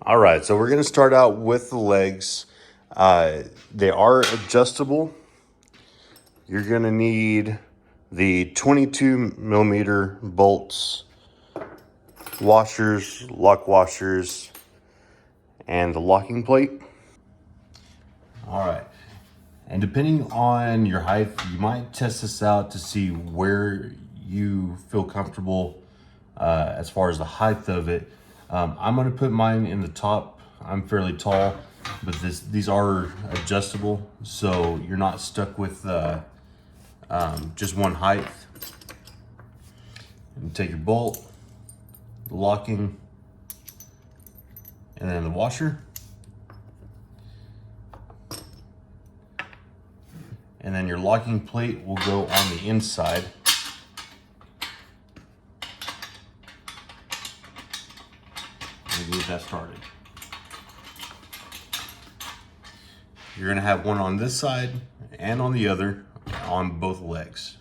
All right, so we're gonna start out with the legs. They are adjustable. You're gonna need the 22 millimeter bolts, washers, lock washers, and the locking plate. All right, and depending on your height, you might test this out to see where you feel comfortable as far as the height of it. I'm gonna put mine in the top. I'm fairly tall, but these are adjustable, so you're not stuck with just one height. And take your bolt, the locking, and then the washer. And then your locking plate will go on the inside. And get that started. You're gonna have one on this side and on the other on both legs.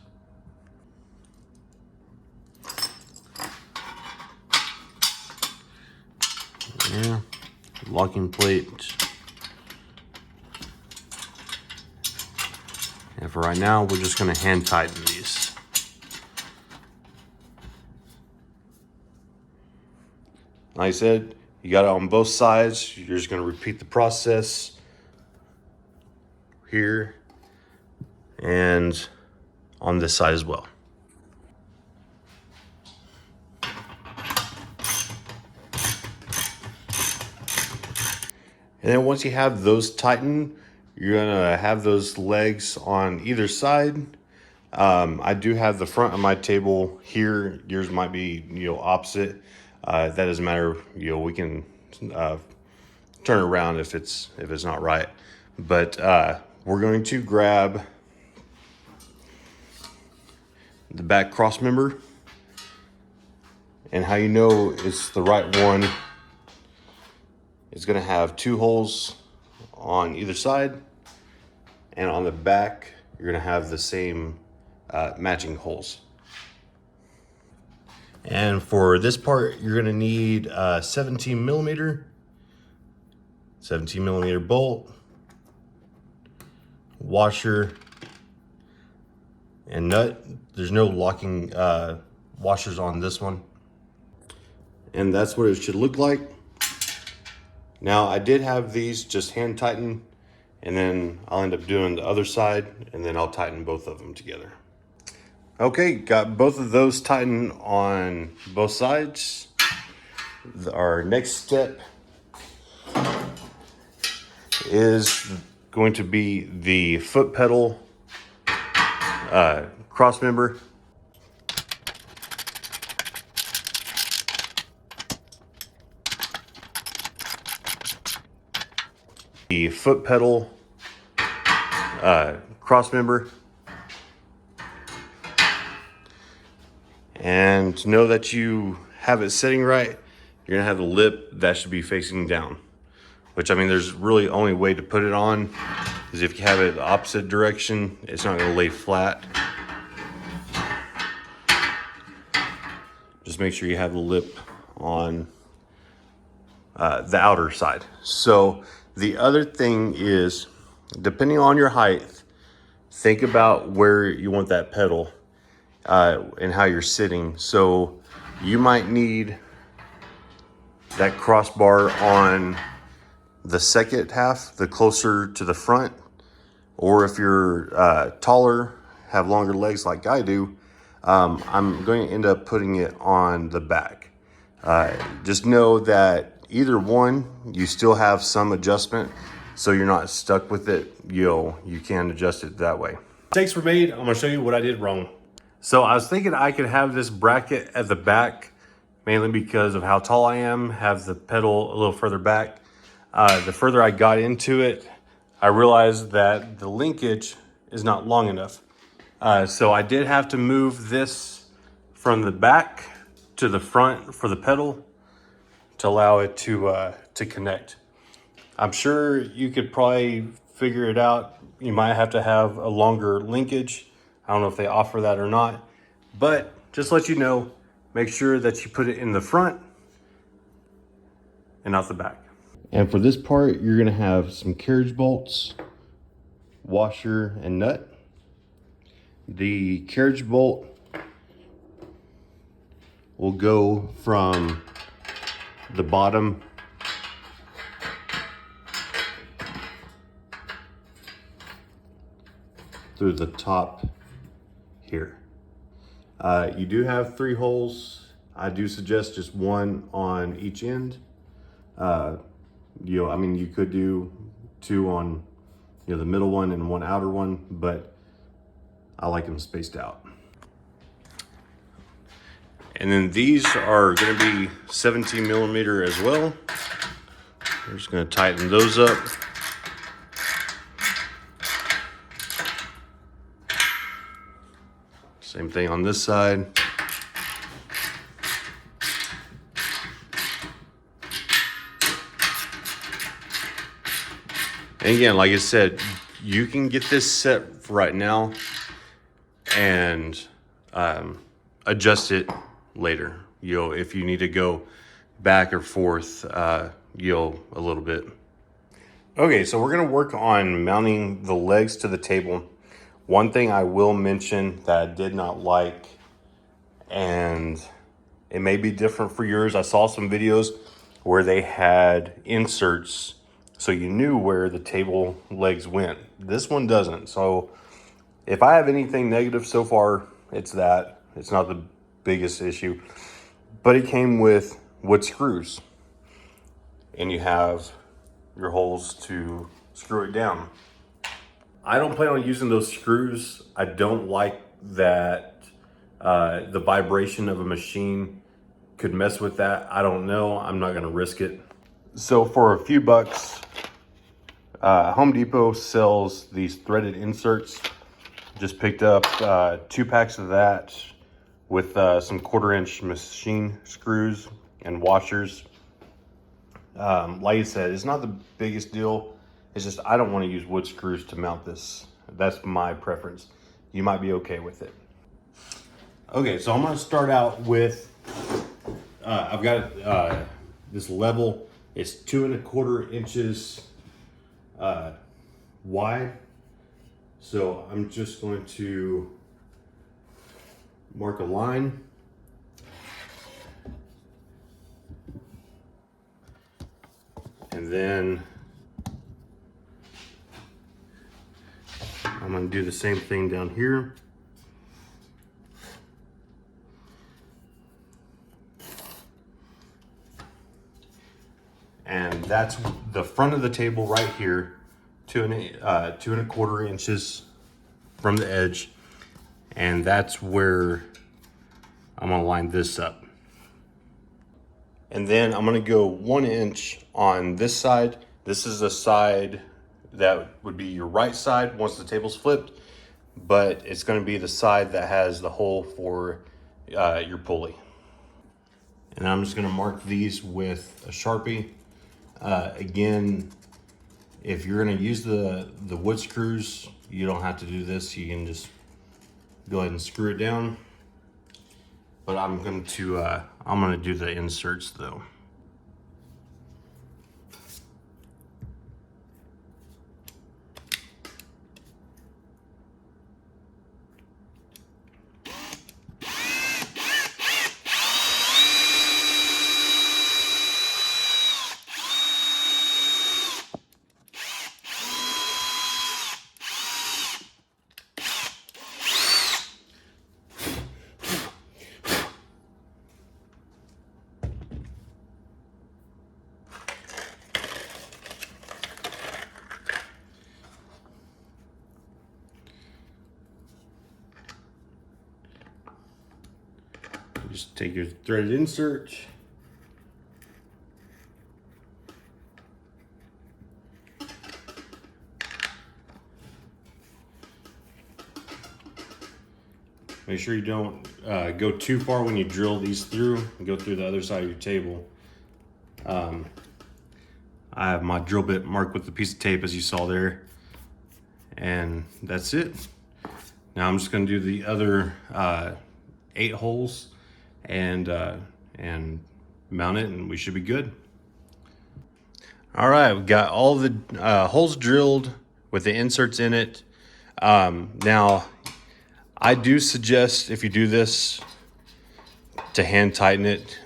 Yeah, locking plate. And for right now, we're just gonna hand tighten these. Like I said, you got it on both sides. You're just gonna repeat the process here and on this side as well. And then once you have those tightened, you're gonna have those legs on either side. I do have the front of my table here. Yours might be, opposite. That doesn't matter. We can turn it around if it's not right. But we're going to grab the back cross member, and how you know it's the right one, it's going to have 2 holes on either side, and on the back you're going to have the same matching holes. And for this part, you're going to need a 17 millimeter bolt, washer, and nut. There's no locking washers on this one. And that's what it should look like. Now, I did have these just hand tighten, and then I'll end up doing the other side, and then I'll tighten both of them together. Okay, got both of those tightened on both sides. Our next step is going to be the foot pedal cross member. The foot pedal cross member. And to know that you have it sitting right, you're gonna have the lip that should be facing down. Which, I mean, there's really only way to put it on is if you have it the opposite direction, it's not gonna lay flat. Just make sure you have the lip on the outer side. So the other thing is, depending on your height, think about where you want that pedal and how you're sitting. So you might need that crossbar on the second half, the closer to the front, or if you're taller, have longer legs like I do, I'm going to end up putting it on the back. Just know that either one, you still have some adjustment, so you're not stuck with it. You can adjust it that way. Mistakes were made. I'm gonna show you what I did wrong. So I was thinking I could have this bracket at the back, mainly because of how tall I am, have the pedal a little further back. The further I got into it, I realized that the linkage is not long enough. So I did have to move this from the back to the front for the pedal to allow it to connect. I'm sure you could probably figure it out. You might have to have a longer linkage. I don't know if they offer that or not, but just let you know, make sure that you put it in the front and not the back. And for this part, you're gonna have some carriage bolts, washer and nut. The carriage bolt will go from the bottom through the top here. You do have 3 holes. I do suggest just 1 on each end. I mean, you could do 2 on, the middle one and 1 outer one, but I like them spaced out. And then these are going to be 17 millimeter as well. We're just going to tighten those up. Same thing on this side. And again, like I said, you can get this set right now and adjust it later. If you need to go back or forth, a little bit. Okay, so we're gonna work on mounting the legs to the table. One thing I will mention that I did not like, and it may be different for yours. I saw some videos where they had inserts so you knew where the table legs went. This one doesn't. So if I have anything negative so far, it's that. It's not the biggest issue. But it came with wood screws. And you have your holes to screw it down. I don't plan on using those screws. I don't like that the vibration of a machine could mess with that. I don't know. I'm not gonna risk it. So for a few bucks, Home Depot sells these threaded inserts. Just picked up 2 packs of that with some 1/4-inch machine screws and washers. Like I said, it's not the biggest deal. It's just I don't want to use wood screws to mount this. That's my preference. You might be okay with it. Okay, so I'm going to start out with, I've got this level. It's 2 1/4 inches wide. So I'm just going to mark a line. And then I'm going to do the same thing down here. And that's the front of the table right here, 2 1/4 inches from the edge. And that's where I'm gonna line this up. And then I'm gonna go 1 inch on this side. This is the side that would be your right side once the table's flipped, but it's gonna be the side that has the hole for your pulley. And I'm just gonna mark these with a Sharpie. Again, if you're gonna use the wood screws, you don't have to do this. You can just go ahead and screw it down. But I'm gonna do the inserts though. Just take your threaded insert. Make sure you don't go too far when you drill these through and go through the other side of your table. I have my drill bit marked with a piece of tape as you saw there. And that's it. Now I'm just gonna do the other 8 holes and mount it, and we should be good. All right, we've got all the holes drilled with the inserts in it. Now, I do suggest if you do this to hand tighten it.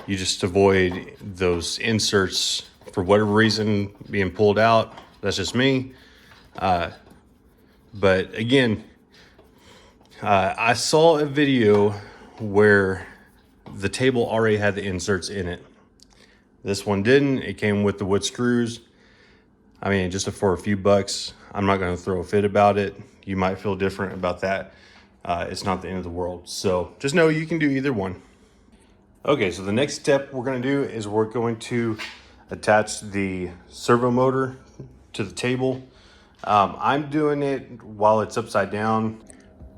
You just avoid those inserts for whatever reason being pulled out. That's just me. But again, I saw a video where the table already had the inserts in it. This one didn't. It came with the wood screws. I mean, just for a few bucks, I'm not going to throw a fit about it. You might feel different about that. It's not the end of the world. So just know you can do either one. Okay, so the next step we're going to do is we're going to attach the servo motor to the table. I'm doing it while it's upside down.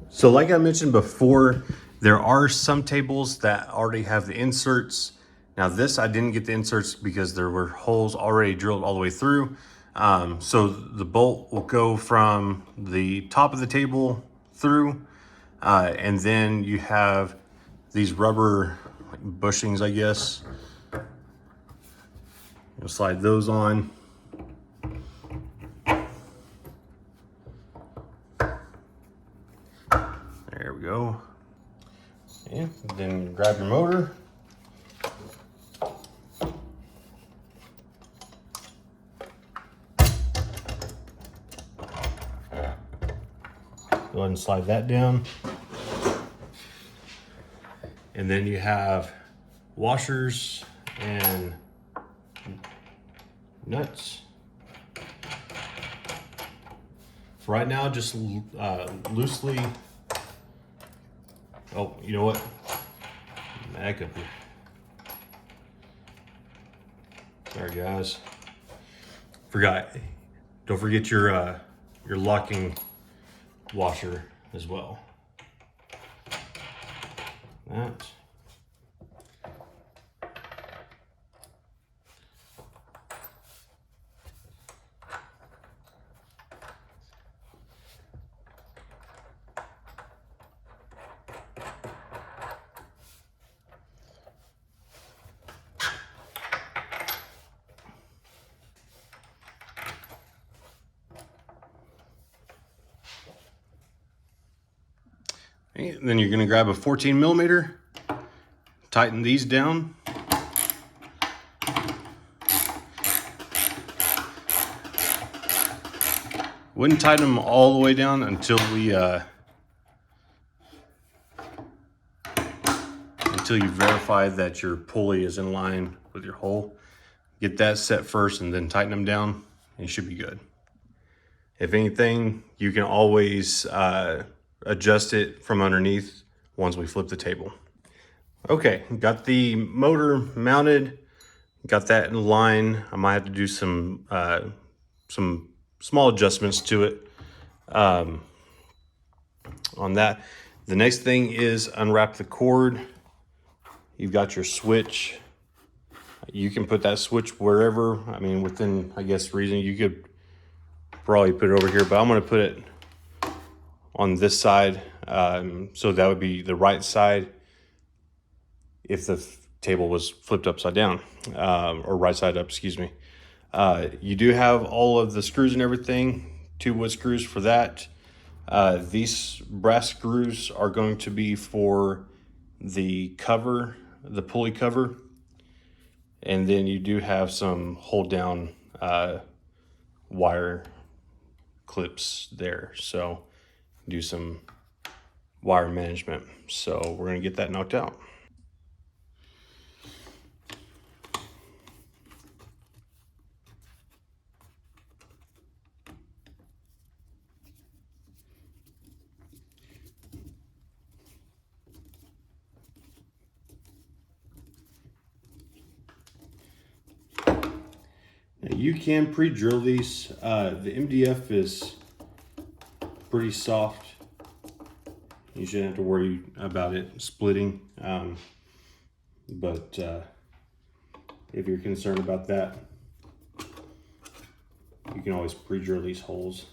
So like I mentioned before, there are some tables that already have the inserts. Now this, I didn't get the inserts because there were holes already drilled all the way through. So the bolt will go from the top of the table through, and then you have these rubber bushings, I guess. You'll slide those on. There we go. And then grab your motor. Go ahead and slide that down. And then you have washers and nuts. For right now, just loosely. Oh, you know what? Back up here. Sorry, guys. Forgot. Don't forget your locking washer as well. That. And then you're going to grab a 14 millimeter, tighten these down. Wouldn't tighten them all the way down until you verify that your pulley is in line with your hole. Get that set first and then tighten them down, and you should be good. If anything, you can always adjust it from underneath once we flip the table. Okay, got the motor mounted, got that in line. I might have to do some small adjustments to it on that. The next thing is unwrap the cord. You've got your switch. You can put that switch wherever. I mean, within, I guess, reason. You could probably put it over here, but I'm going to put it on this side. So that would be the right side if the table was flipped upside down, or right side up, excuse me. You do have all of the screws and everything, 2 wood screws for that. These brass screws are going to be for the cover, the pulley cover. And then you do have some hold down wire clips there. So do some wire management. So we're gonna get that knocked out. Now you can pre-drill these. The MDF is pretty soft. You shouldn't have to worry about it splitting. But if you're concerned about that, you can always pre-drill these holes.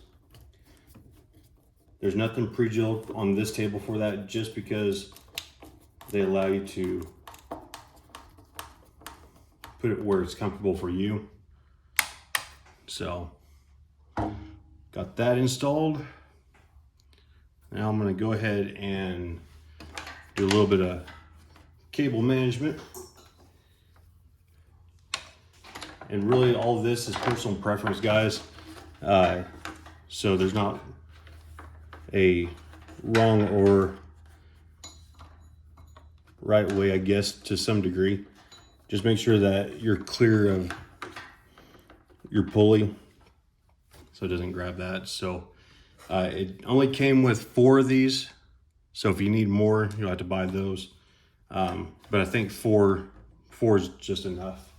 There's nothing pre-drilled on this table for that, just because they allow you to put it where it's comfortable for you. So got that installed. Now I'm going to go ahead and do a little bit of cable management. And really all of this is personal preference, guys. So there's not a wrong or right way, I guess, to some degree. Just make sure that you're clear of your pulley so it doesn't grab that. So it only came with 4 of these. So if you need more, you'll have to buy those. But I think four is just enough.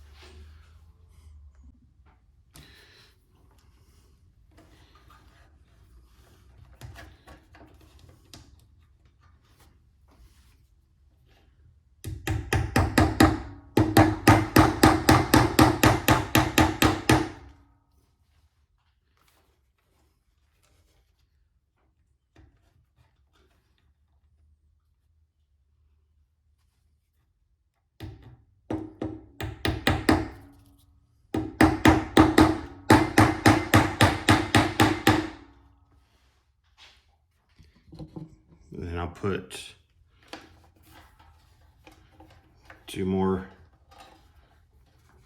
Then I'll put 2 more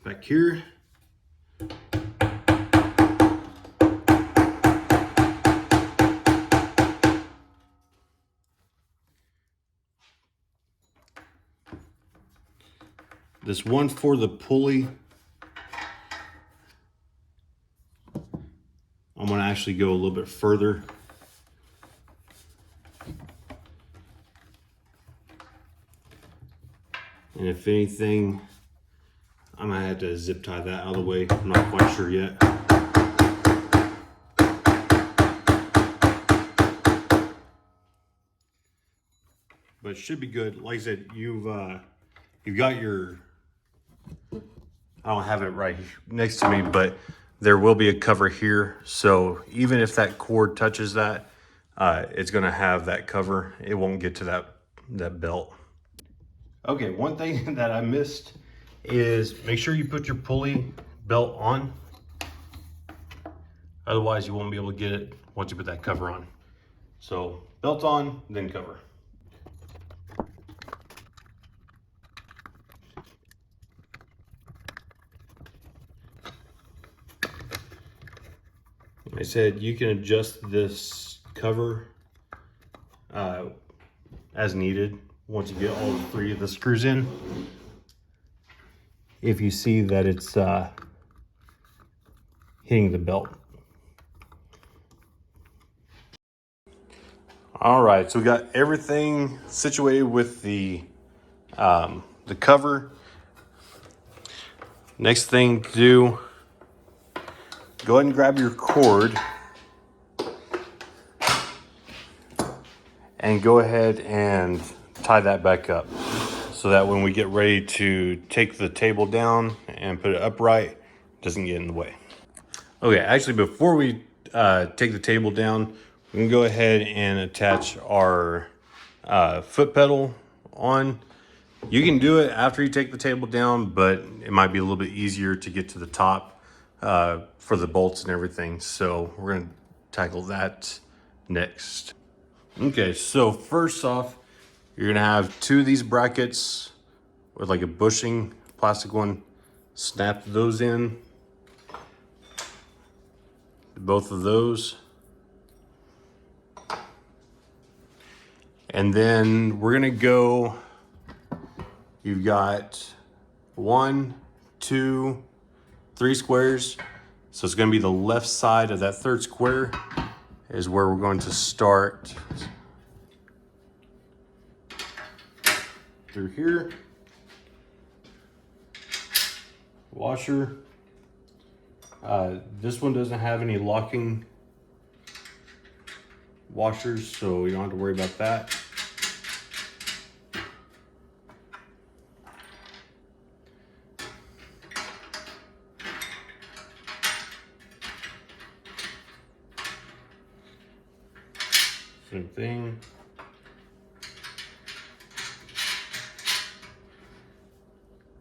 back here. This one for the pulley, I'm going to actually go a little bit further. And if anything, I might have to zip tie that out of the way. I'm not quite sure yet. But it should be good. Like I said, you've got your, I don't have it right next to me, but there will be a cover here. So even if that cord touches that, it's going to have that cover. It won't get to that belt. Okay, one thing that I missed is make sure you put your pulley belt on. Otherwise you won't be able to get it once you put that cover on. So belt on, then cover. Like I said, you can adjust this cover as needed once you get all 3 of the screws in. If you see that it's hitting the belt. All right, so we got everything situated with the cover. Next thing to do, go ahead and grab your cord and go ahead and tie that back up so that when we get ready to take the table down and put it upright, it doesn't get in the way. Okay, actually before we take the table down, we can go ahead and attach our foot pedal on. You can do it after you take the table down, but it might be a little bit easier to get to the top for the bolts and everything. So we're gonna tackle that next. Okay, so first off, you're gonna have 2 of these brackets with like a bushing plastic one. Snap those in, both of those. And then we're gonna go, you've got 1, 2, 3 squares. So it's gonna be the left side of that 3rd square is where we're going to start through here. Washer. This one doesn't have any locking washers, so you don't have to worry about that. Same thing.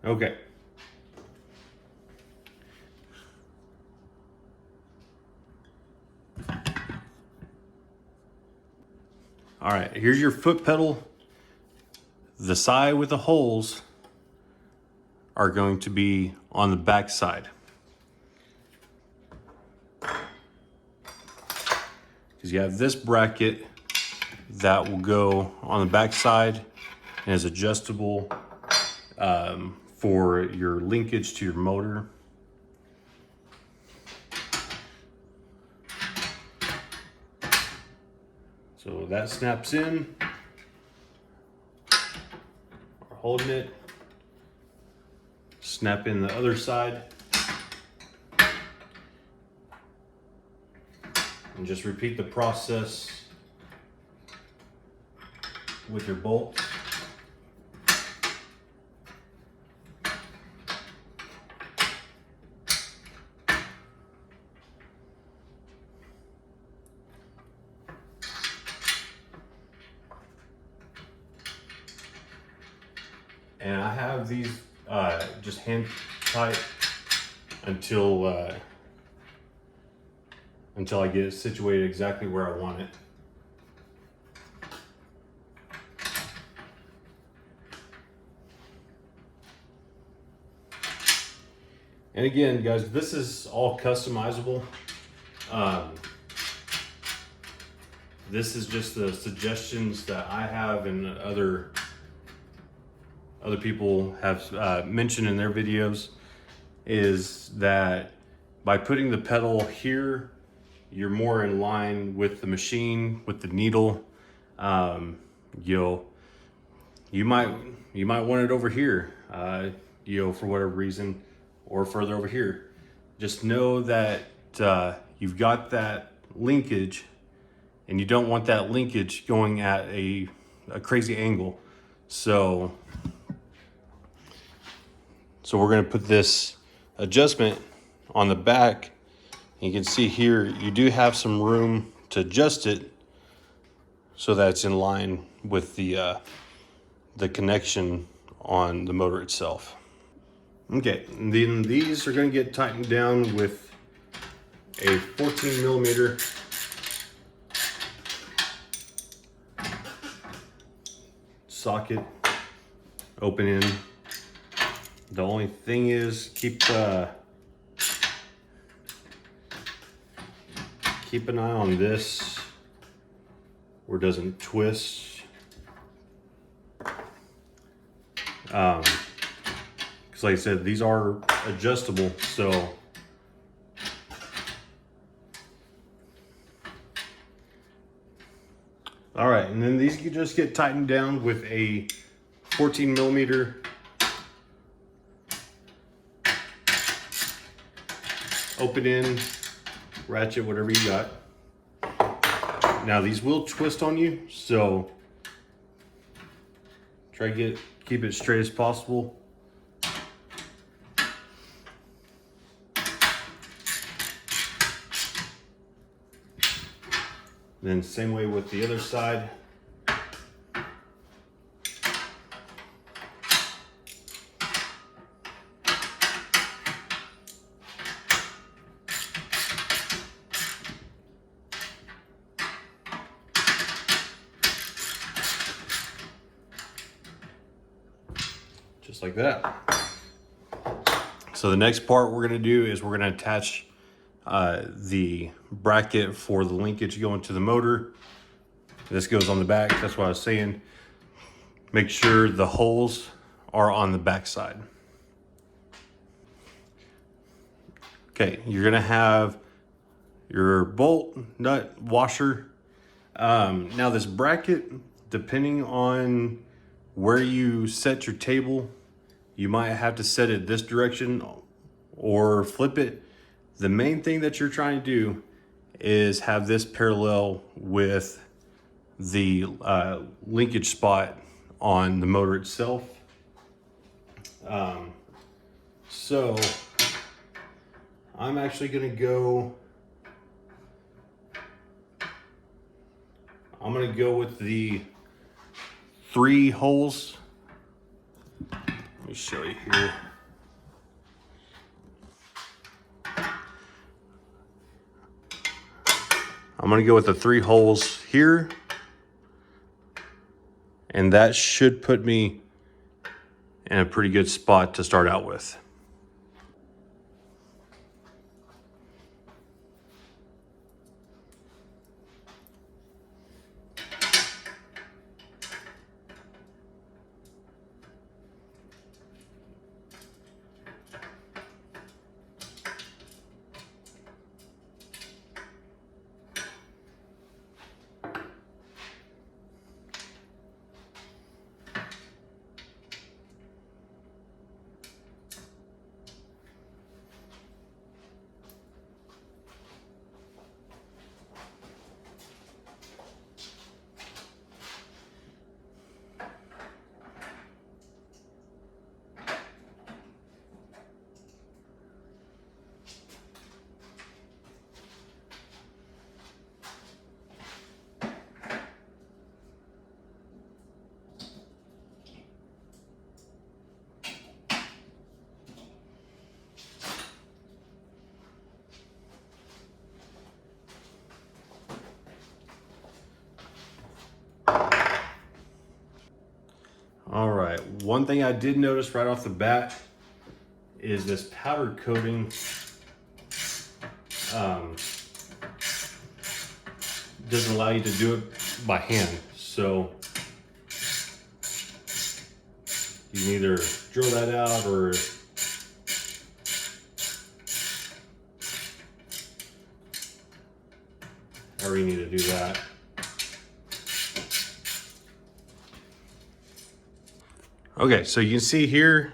Okay. All right, here's your foot pedal. The side with the holes are going to be on the back side. Because you have this bracket that will go on the back side and is adjustable for your linkage to your motor. So that snaps in. We're holding it. Snap in the other side. And just repeat the process with your bolts. And I have these just hand tight until I get it situated exactly where I want it. And again, guys, this is all customizable. This is just the suggestions that I have and other people have mentioned in their videos, is that by putting the pedal here, you're more in line with the machine, with the needle. You might want it over here, for whatever reason, or further over here. Just know that you've got that linkage, and you don't want that linkage going at a crazy angle. So we're going to put this adjustment on the back. You can see here, you do have some room to adjust it so that it's in line with the connection on the motor itself. Okay, and then these are going to get tightened down with a 14 millimeter socket, open in. The only thing is keep an eye on this where it doesn't twist. Because like I said, these are adjustable, so all right, and then these can just get tightened down with a 14 millimeter open in ratchet, whatever you got. Now these will twist on you, so try to keep it straight as possible. Then same way with the other side. Just like that. So the next part we're going to do is we're going to attach the bracket for the linkage going to the motor. This goes on the back. That's what I was saying. Make sure the holes are on the back side. Okay, you're going to have your bolt nut washer. Now this bracket, depending on where you set your table, you might have to set it this direction or flip it. The main thing that you're trying to do is have this parallel with the linkage spot on the motor itself. So I'm actually going to go, with the 3 holes. Let me show you here. I'm going to go with the 3 holes here, And that should put me in a pretty good spot to start out with. All right, one thing I did notice right off the bat is this powder coating doesn't allow you to do it by hand. So you can either drill that out or however you need to do that. Okay, so you can see here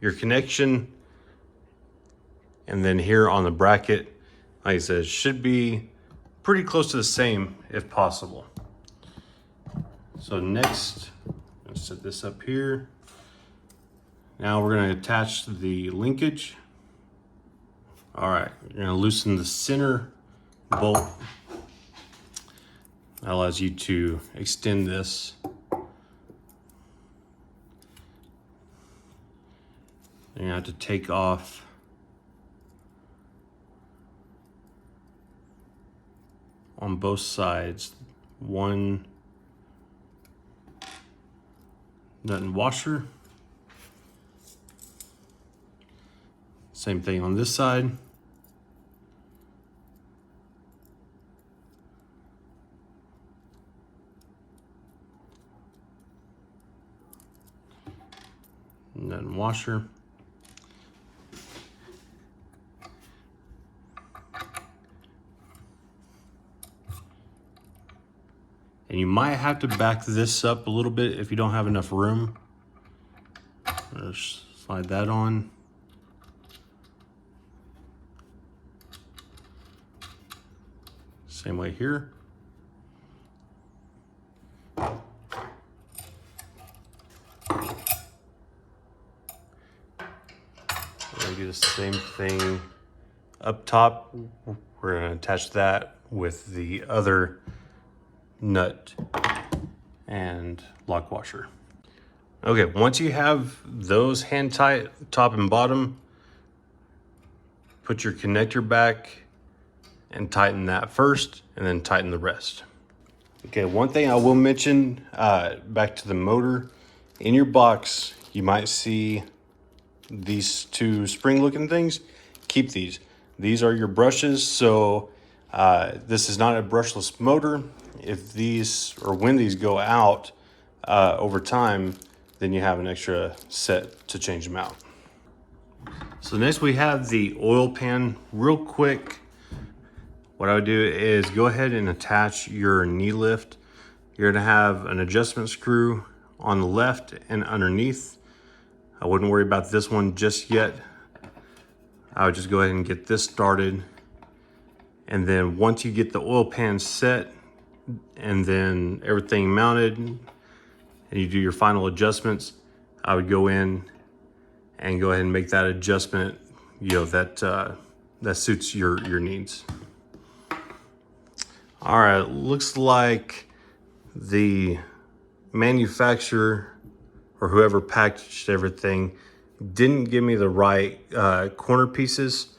your connection, and then here on the bracket, like I said, it should be pretty close to the same if possible. So next, let's set this up here. Now we're going to attach the linkage. All right, you're going to loosen the center bolt. That allows you to extend this. You're gonna have to take off on both sides one nut and washer. Same thing on this side. Nut and washer. And you might have to back this up a little bit if you don't have enough room. Just slide that on. Same way here. We're gonna do the same thing up top. We're gonna attach that with the other nut and lock washer. Okay, once you have those hand tight, top and bottom, put your connector back and tighten that first, and then tighten the rest. Okay, one thing I will mention, back to the motor, in your box, you might see these two spring looking things. Keep these. These are your brushes, so this is not a brushless motor. If these, or when these go out over time, then you have an extra set to change them out. So next we have the oil pan. Real quick, what I would do is go ahead and attach your knee lift. You're gonna have an adjustment screw on the left and underneath. I wouldn't worry about this one just yet. I would just go ahead and get this started. And then once you get the oil pan set and then everything mounted and you do your final adjustments, I would go in and go ahead and make that adjustment, you know, that suits your needs. All right, looks like the manufacturer or whoever packaged everything didn't give me the right corner pieces.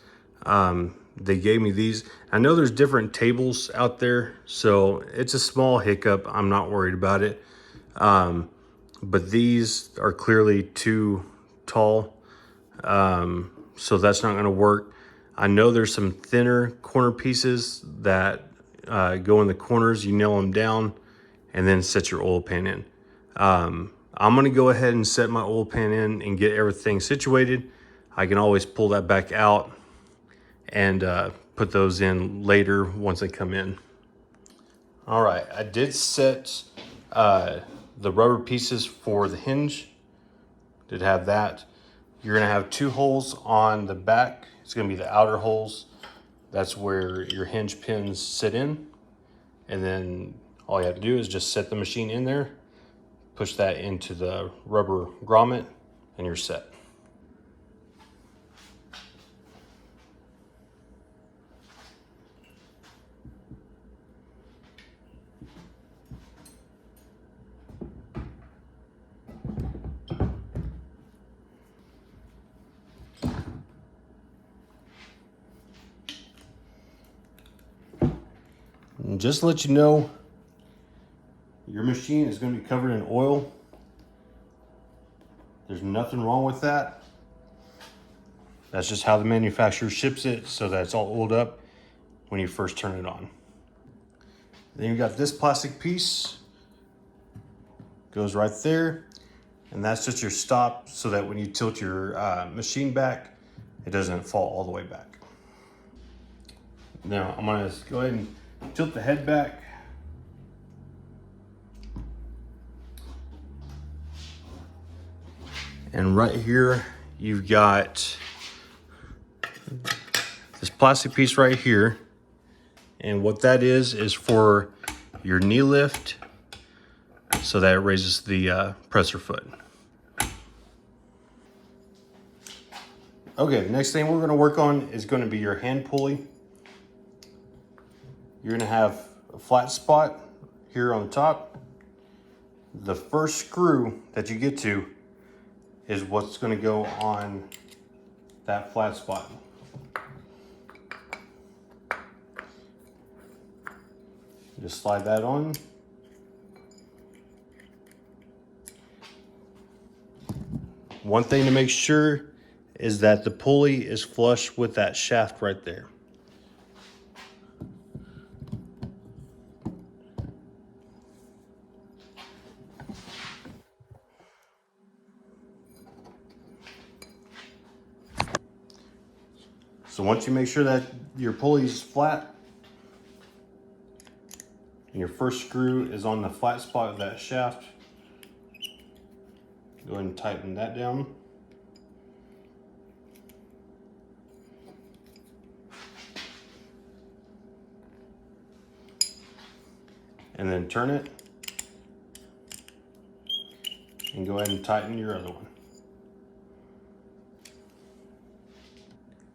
They gave me these. I know there's different tables out there, so it's a small hiccup. I'm not worried about it. but these are clearly too tall. So that's not gonna work. I know there's some thinner corner pieces that go in the corners. You nail them down and then set your oil pan in. I'm gonna go ahead and set my oil pan in and get everything situated. I can always pull that back out and put those in later once they come in. All right, I did set the rubber pieces for the hinge. Did have that. You're gonna have 2 holes on the back. It's gonna be the outer holes. That's where your hinge pins sit in. And then all you have to do is just set the machine in there, push that into the rubber grommet, and you're set. And just to let you know, your machine is going to be covered in oil. There's nothing wrong with that. That's just how the manufacturer ships it, so that it's all oiled up when you first turn it on. Then you got this plastic piece, goes right there, and that's just your stop so that when you tilt your machine back, it doesn't fall all the way back. Now I'm gonna go ahead and tilt the head back. And right here, you've got this plastic piece right here. And what that is for your knee lift so that it raises the presser foot. Okay, the next thing we're gonna work on is gonna be your hand pulley. You're gonna have a flat spot here on the top. The first screw that you get to is what's gonna go on that flat spot. Just slide that on. One thing to make sure is that the pulley is flush with that shaft right there. So once you make sure that your pulley is flat and your first screw is on the flat spot of that shaft, go ahead and tighten that down. And then turn it and go ahead and tighten your other one.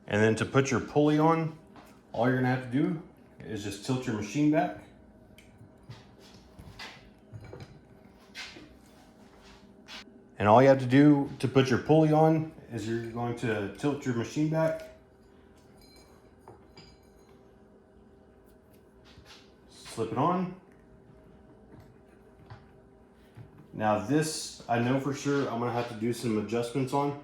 And then to put your pulley on, all you're gonna have to do is just tilt your machine back. And all you have to do to put your pulley on is you're going to tilt your machine back. Slip it on. Now this, I know for sure I'm gonna have to do some adjustments on.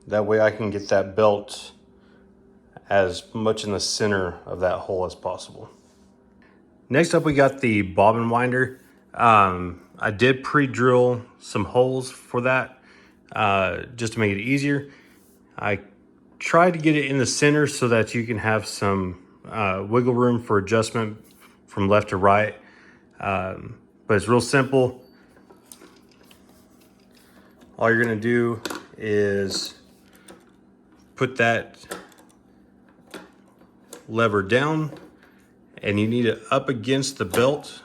That way I can get that belt as much in the center of that hole as possible. Next up, we got the bobbin winder. I did pre-drill some holes for that just to make it easier. I tried to get it in the center so that you can have some wiggle room for adjustment from left to right. But it's real simple. All you're gonna do is put that lever down and you need it up against the belt.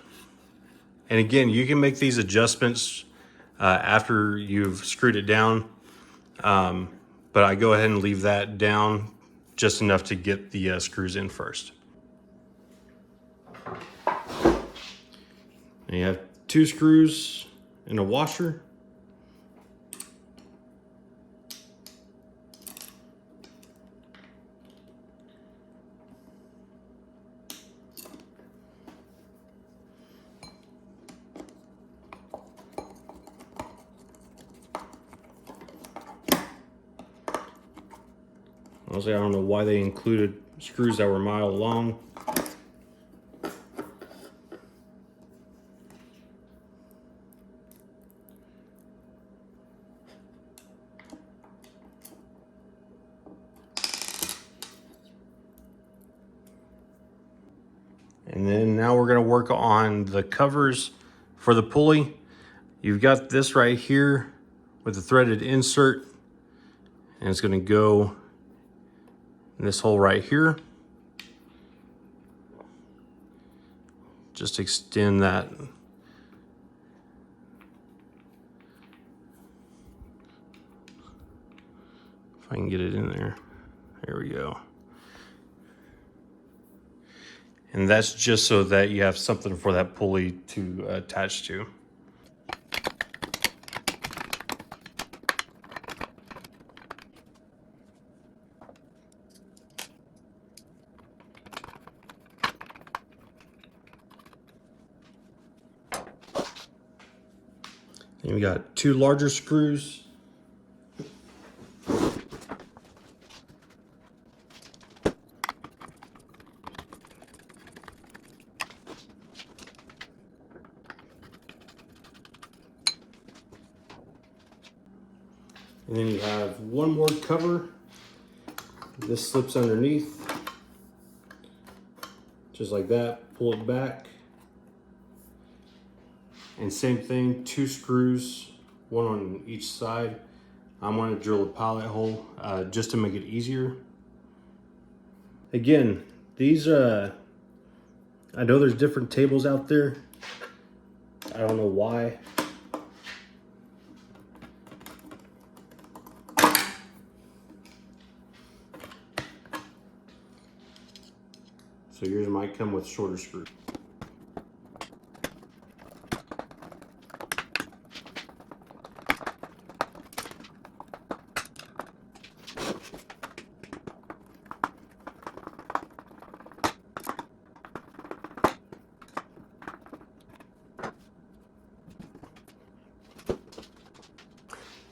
And again, you can make these adjustments after you've screwed it down. But I go ahead and leave that down just enough to get the screws in first. And you have 2 screws and a washer. Honestly, I don't know why they included screws that were a mile long. And then now we're going to work on the covers for the pulley. You've got this right here with the threaded insert, and it's going to go in this hole right here. Just extend that. If I can get it in there. There we go. And that's just so that you have something for that pulley to attach to. And we got 2 larger screws. And then you have 1 more cover. This slips underneath, just like that. Pull it back. And same thing, 2 screws, 1 on each side. I'm going to drill a pilot hole just to make it easier. Again, these, I know there's different tables out there. I don't know why. So yours might come with shorter screws.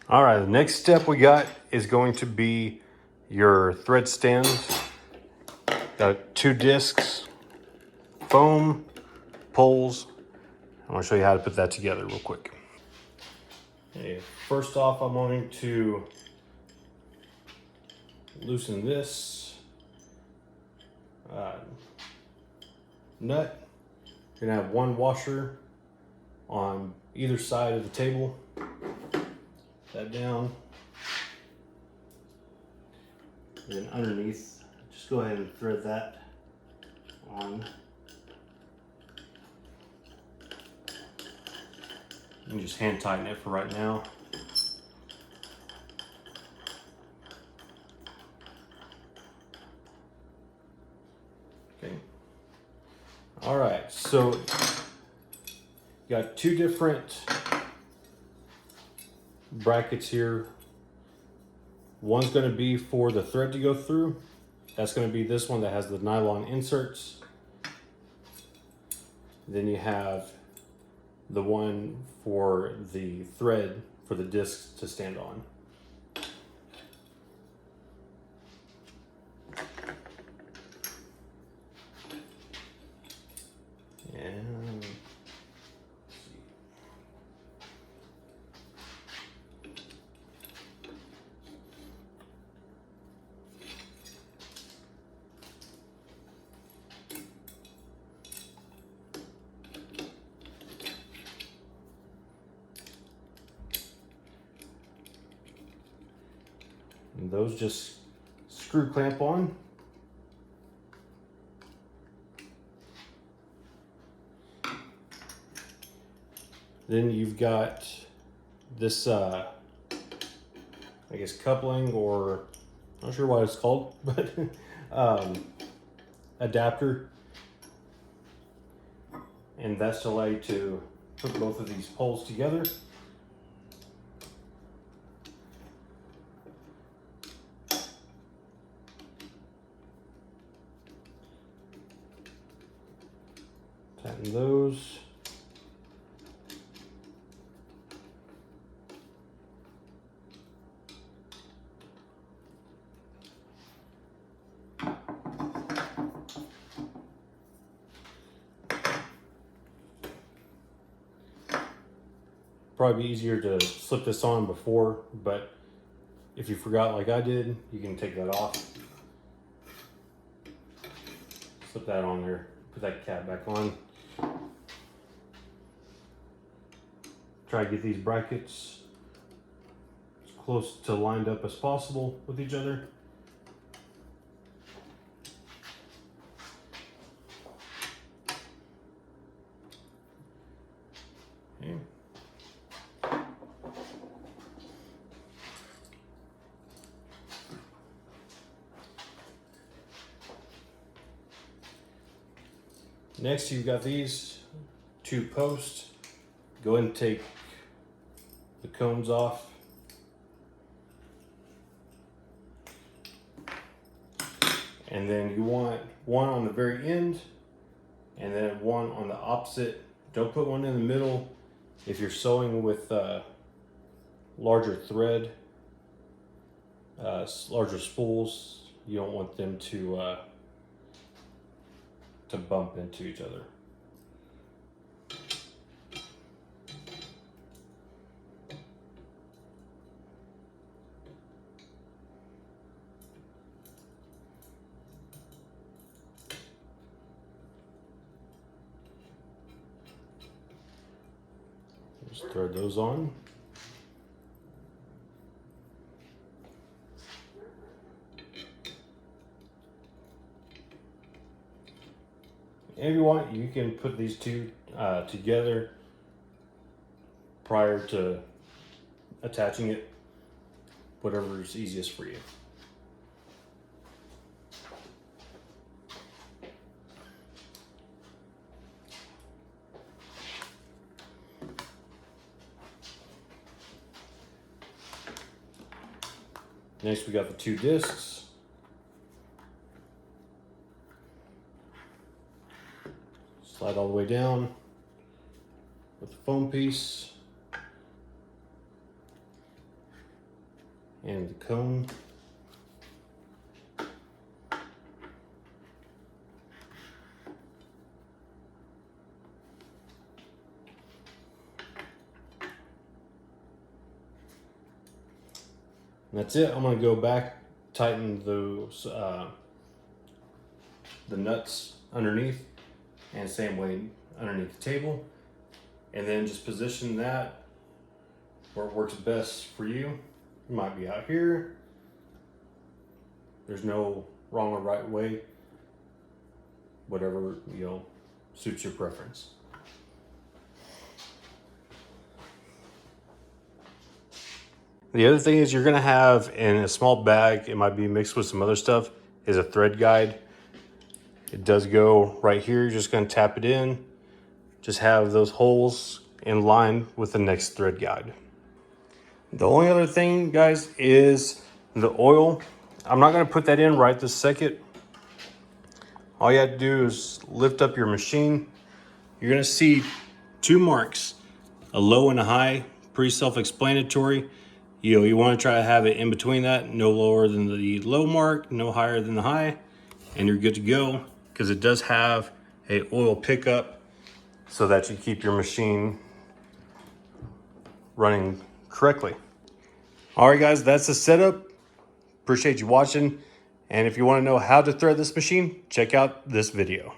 All right, the next step we got is going to be your thread stands. Got 2 discs, foam, poles. I want to show you how to put that together real quick. Okay, first off, I'm going to loosen this nut. You're gonna have 1 washer on either side of the table. That down. And then underneath, just go ahead and thread that on. And just hand tighten it for right now. Okay. All right, so you got 2 different brackets here. One's going to be for the thread to go through. That's going to be this one that has the nylon inserts. Then you have the one for the thread for the discs to stand on. And those just screw clamp on. Then you've got this, I guess coupling, or I'm not sure what it's called, but adapter. And that's to allow you to put both of these poles together. Tighten those. probably be easier to slip this on before, but if you forgot like I did, you can take that off. Slip that on there, put that cap back on. Try to get these brackets as close to lined up as possible with each other. Okay. Next, you've got these two posts. Go ahead and take the cones off. And then you want one on the very end and then one on the opposite. Don't put one in the middle. If you're sewing with larger thread, larger spools, you don't want them to bump into each other. Just thread those on. If you want, you can put these two together prior to attaching it, whatever is easiest for you. Next, we got the two discs. Slide all the way down with the foam piece and the cone. And that's it. I'm going to go back, tighten those the nuts underneath, and same way underneath the table, and then just position that where it works best for you. It might be out here. There's no wrong or right way. Whatever, you know, suits your preference. The other thing is you're gonna have in a small bag, it might be mixed with some other stuff, is a thread guide. It does go right here. You're just gonna tap it in. Just have those holes in line with the next thread guide. The only other thing, guys, is the oil. I'm not gonna put that in right this second. All you have to do is lift up your machine. You're gonna see two marks, a low and a high, pretty self-explanatory. You know, you wanna try to have it in between that, no lower than the low mark, no higher than the high, and you're good to go, because it does have a oil pickup so that you keep your machine running correctly. All right, guys, that's the setup. Appreciate you watching. And if you want to know how to thread this machine, check out this video.